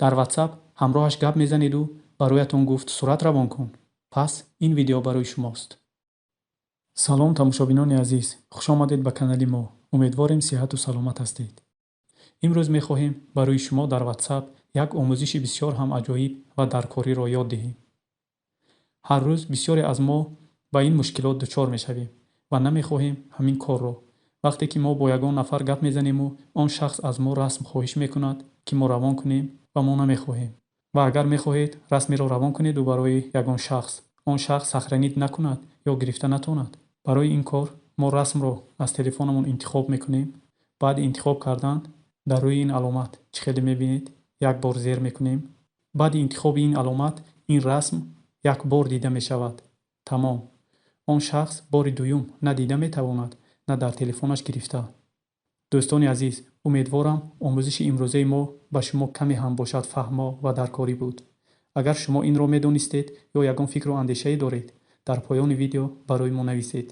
дар WhatsApp ҳамроҳаш гап мезанеду бароятон гуфт сурат равон кун. пас ин видео барои шумост. салом тамошобинони азиз, хушомадед ба канали мо. умедворем сиҳату саломат ҳастед. имрӯз мехоҳем барои шумо дар WhatsApp як омӯзиши бисёр ҳам аҷоиб ва даркориро ёд диҳем. ҳар рӯз бисёре аз мо ба ин мушкилот дучор мешавем ва намехоҳем ҳамин корро. вақте ки мо бо ягон нафар гап мезанему, он шахс аз мо расм хоҳиш мекунад ки мо равон кунем ва мо намехоҳем. ва агар мехоҳед расмеро равон кунеду барои ягон шахс, он шахс сахранид накунад ё гирифта натонад. барои ин кор мо расмро аз телефонамон интихоб мекунем. баъди интихоб кардан дар рӯи ин аломат чӣ хеле мебинед, як бор зер мекунем. баъди интихоби ин аломат ин расм як бор дида мешавад. тамом. он шахс бори дуюм на дида метавонад, на дар телефонаш гирифта. дӯстони азиз, умедворам омӯзиши имрӯзаи мо ба шумо каме ҳам бошад фаҳмо ва даркорӣ буд. агар шумо инро медонистед ё ягон фикру андешае доред, дар поёни видео барои мо нависед.